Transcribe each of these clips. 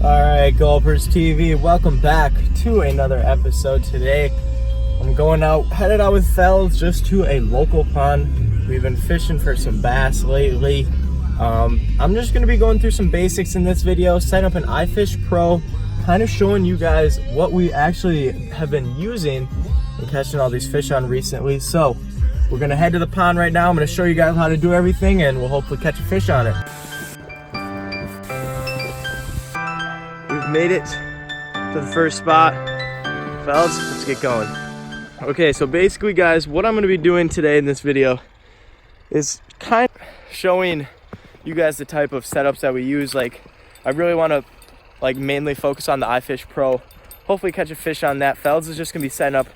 Alright, Gulpers TV, welcome back to another episode. Today I'm headed out with Fells just to a local pond. We've been fishing for some bass lately. I'm just going to be going through some basics in this video, setting up an iFishPro, kind of showing you guys what we actually have been using and catching all these fish on recently. So we're going to head to the pond right now. I'm going to show you guys how to do everything and we'll hopefully catch a fish on it. We've made it to the first spot. Fellas, let's get going. Okay, so basically guys, what I'm going to be doing today in this video is kind of showing you guys the type of setups that we use. Like, I really want to mainly focus on the iFishPro, hopefully catch a fish on that. Fells is just going to be setting up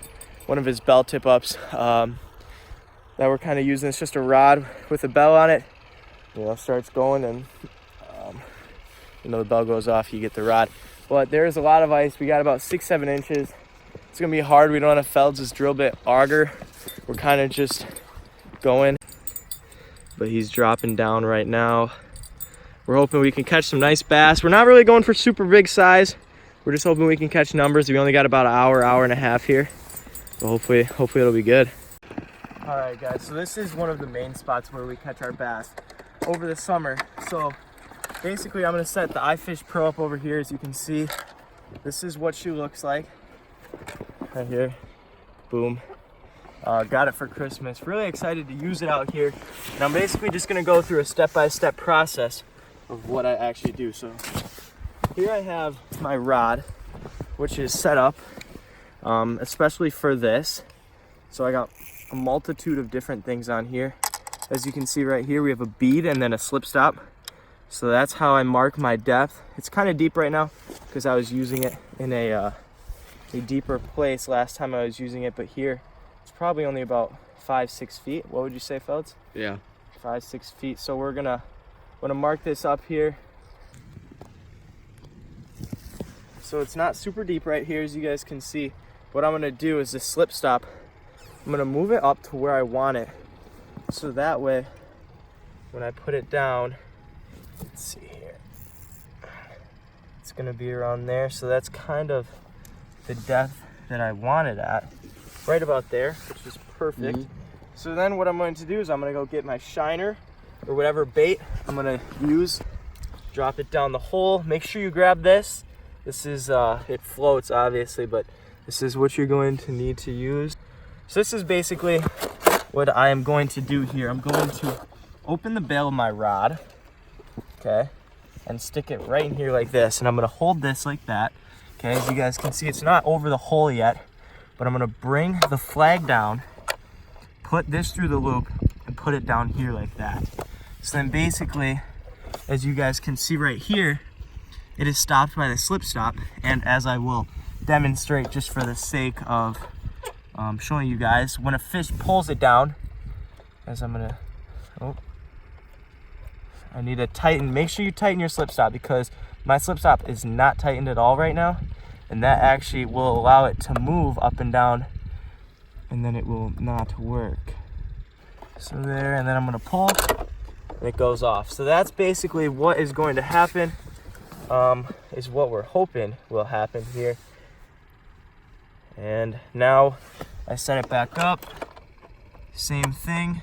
one of his bell tip ups that we're kind of using. It's just a rod with a bell on it. Starts going and the bell goes off, you get the rod. But there's a lot of ice. We got about 6-7 inches. It's gonna be hard. We don't have Felds' drill bit auger. We're kind of just going, but he's dropping down right now. We're hoping we can catch some nice bass. We're not really going for super big size. We're just hoping we can catch numbers. We only got about an hour and a half here. So hopefully it'll be good. All right guys, so this is one of the main spots where we catch our bass over the summer. So basically I'm gonna set the iFishPro up over here. As you can see, this is what she looks like right here. Boom. Got it for Christmas. Really excited to use it out here. And I'm basically just gonna go through a step-by-step process of what I actually do. So here I have my rod, which is set up especially for this. So I got a multitude of different things on here. As you can see right here, we have a bead and then a slip stop. So that's how I mark my depth. It's kind of deep right now because I was using it in a deeper place last time I was using it, but here it's probably only about 5-6 feet. What would you say, Felds? Yeah, 5-6 feet. So we're gonna mark this up here. So it's not super deep right here, as you guys can see. What I'm gonna do is this slip stop, I'm gonna move it up to where I want it, so that way when I put it down, let's see here, it's gonna be around there. So that's kind of the depth that I want it at, right about there, which is perfect. So then what I'm going to do is I'm gonna go get my shiner or whatever bait I'm gonna use, drop it down the hole. Make sure you grab this. This is, it floats obviously, but this is what you're going to need to use. So this is basically what I am going to do here. I'm going to open the bail of my rod, okay, and stick it right in here like this. And I'm gonna hold this like that, okay. As you guys can see, it's not over the hole yet, but I'm gonna bring the flag down, put this through the loop, and put it down here like that. So then basically, as you guys can see right here, it is stopped by the slip stop. And as I will demonstrate just for the sake of showing you guys, when a fish pulls it down, as I'm gonna, I need to tighten. Make sure you tighten your slip stop because my slip stop is not tightened at all right now, and that actually will allow it to move up and down, and then it will not work. So there, and then I'm gonna pull, and it goes off. So that's basically what is going to happen, is what we're hoping will happen here. And now I set it back up, same thing.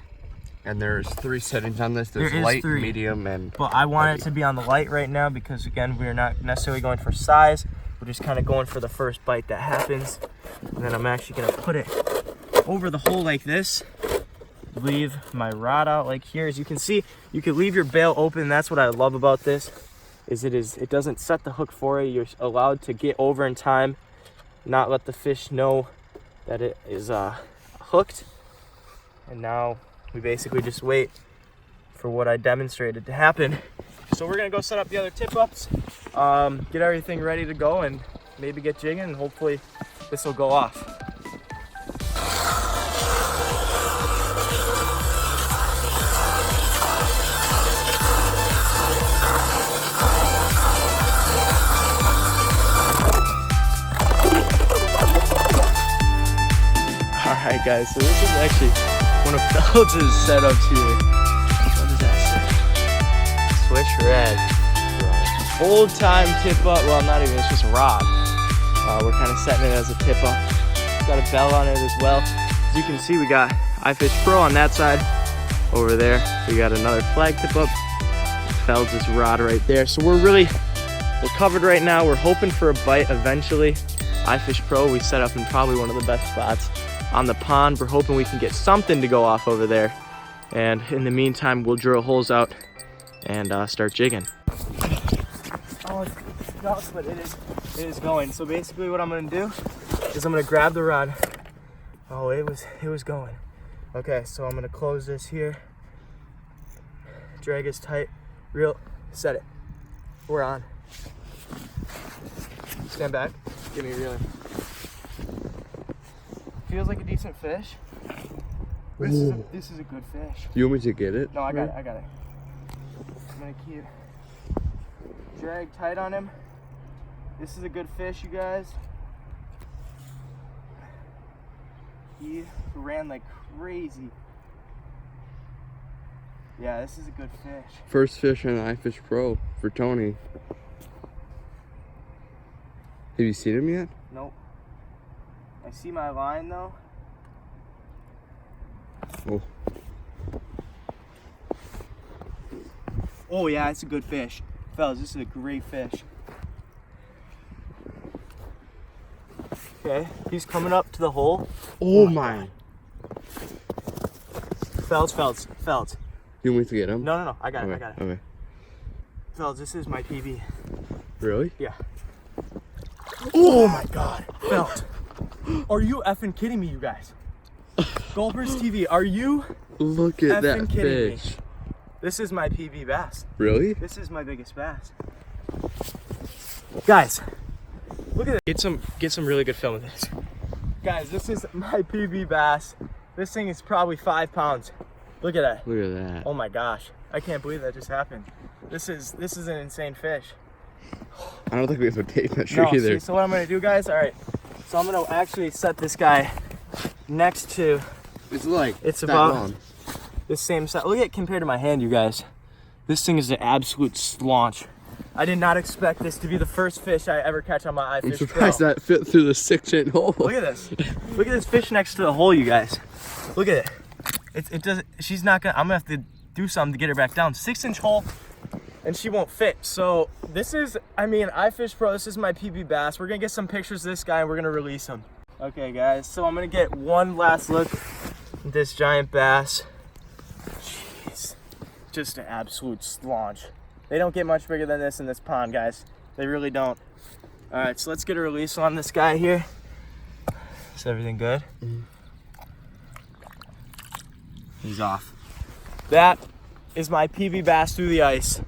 and there's 3 settings on this. There's light, 3. medium, and but I want heavy. it to be on the light right now because again, we're not necessarily going for size. We're just kind of going for the first bite that happens. And then I'm actually gonna put it over the hole like this, leave my rod out like here. As you can see, you can leave your bail open. That's what I love about this, is it doesn't set the hook for you. You're allowed to get over in time, not let the fish know that it is hooked. And now we basically just wait for what I demonstrated to happen. So we're gonna go set up the other tip ups, get everything ready to go, and maybe get jigging, and hopefully this will go off. Alright guys, so this is actually one of Felds' setups here. What does that say? Switch red. old time tip up. Well, not even, it's just a rod. We're kind of setting it as a tip up. It's got a bell on it as well. As you can see, we got iFishPro on that side. Over there, we got another flag tip up. Felds' rod right there. So we're covered right now. We're hoping for a bite eventually. iFishPro, we set up in probably one of the best spots on the pond. We're hoping we can get something to go off over there. And in the meantime, we'll drill holes out and start jigging. Oh, it's stuck, but it is going. So basically what I'm gonna do is I'm gonna grab the rod. Oh, it was going. Okay, so I'm gonna close this here. Drag as tight, reel, set it. We're on. Stand back, give me a reeling. Feels like a decent fish. This is a good fish. You want me to get it? No, I got it. I'm gonna keep drag tight on him. This is a good fish, you guys. He ran like crazy. Yeah, this is a good fish. First fish on iFishPro for Tony. Have you seen him yet? Nope. I see my line though. Oh. Oh yeah, it's a good fish. Fellas, this is a great fish. Okay, he's coming up to the hole. Oh my. Felds. You want me to get him? No, I got it. Okay. Felds, this is my PB. Really? Yeah. Oh my God, Feld. Are you effing kidding me, you guys? Gulpers TV, are you Look at that kidding fish. me? This is my PB bass. Really? This is my biggest bass. Guys, look at this. Get some really good film of this. Guys, this is my PB bass. This thing is probably 5 pounds. Look at that. Look at that. Oh my gosh. I can't believe that just happened. This is an insane fish. I don't think we have a tape measure either. See, so what I'm gonna do, guys, all right. So I'm gonna actually set this guy next to, It's about long. the same size. Look at it compared to my hand, you guys. This thing is an absolute slaunch. I did not expect this to be the first fish I ever catch on my iFishPro. I'm surprised that fit through the 6-inch hole. Look at this. Look at this fish next to the hole, you guys. Look at it. It doesn't. She's not gonna. I'm gonna have to do something to get her back down. 6-inch hole, and she won't fit. So this is. I mean, iFishPro. This is my PB bass. We're gonna get some pictures of this guy, and we're gonna release him. Okay, guys. So I'm gonna get one last look at this giant bass. Jeez, just an absolute slaunch. They don't get much bigger than this in this pond, guys. They really don't. All right, so let's get a release on this guy here. Is everything good? Mm-hmm. He's off. That is my PB bass through the ice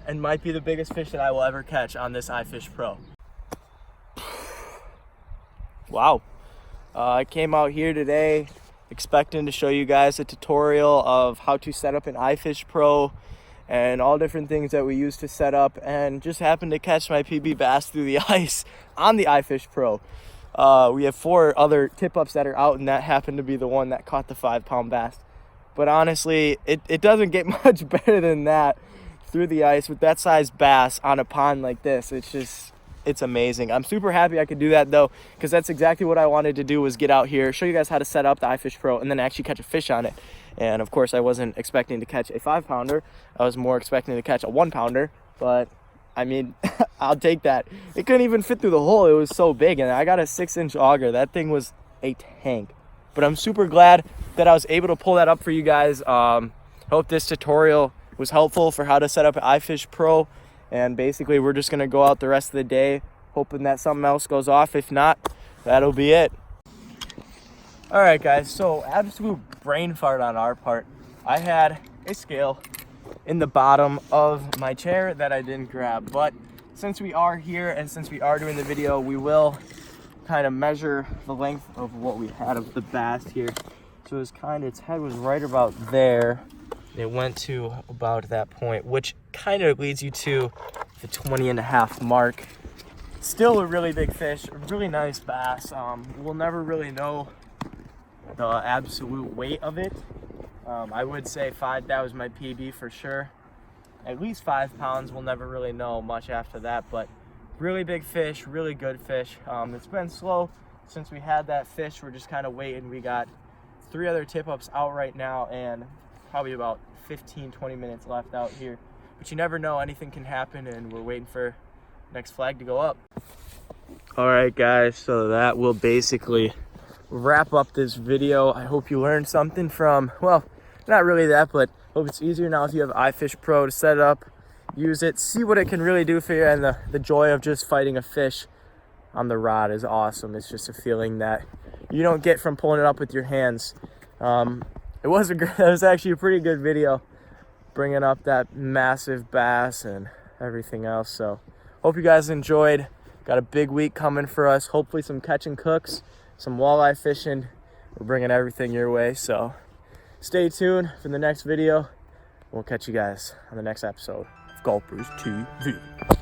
and might be the biggest fish that I will ever catch on this iFishPro. Wow. I came out here today expecting to show you guys a tutorial of how to set up an iFishPro and all different things that we use to set up, and just happened to catch my PB bass through the ice on the iFishPro. We have 4 other tip-ups that are out, and that happened to be the one that caught the 5-pound bass. But honestly, it doesn't get much better than that through the ice with that size bass on a pond like this. It's amazing. I'm super happy I could do that though, because that's exactly what I wanted to do, was get out here, show you guys how to set up the iFishPro, and then actually catch a fish on it. And of course, I wasn't expecting to catch a 5-pounder. I was more expecting to catch a 1-pounder, but I mean, I'll take that. It couldn't even fit through the hole. It was so big, and I got a 6-inch auger. That thing was a tank. But I'm super glad that I was able to pull that up for you guys. Hope this tutorial was helpful for how to set up an iFishPro. And basically, we're just gonna go out the rest of the day, hoping that something else goes off. If not, that'll be it. All right, guys, so absolute brain fart on our part. I had a scale in the bottom of my chair that I didn't grab, but since we are here and since we are doing the video, we will kind of measure the length of what we had of the bass here. So its head was right about there. It went to about that point, which kind of leads you to the 20.5 mark. Still a really big fish, a really nice bass. We'll never really know the absolute weight of it. I would say that was my PB for sure. at least 5 pounds. We'll never really know much after that, but really big fish, really good fish. It's been slow since we had that fish. We're just kind of waiting. We got 3 other tip-ups out right now and probably about 15-20 minutes left out here. But you never know, anything can happen, and we're waiting for next flag to go up. All right, guys, so that will basically wrap up this video. I hope you learned something from, well, not really that, but hope it's easier now if you have iFishPro to set it up, use it, see what it can really do for you. And the joy of just fighting a fish on the rod is awesome. It's just a feeling that you don't get from pulling it up with your hands. It was actually a pretty good video, bringing up that massive bass and everything else. So hope you guys enjoyed. Got a big week coming for us. Hopefully some catch and cooks, some walleye fishing. We're bringing everything your way. So stay tuned for the next video. We'll catch you guys on the next episode of Golfers TV.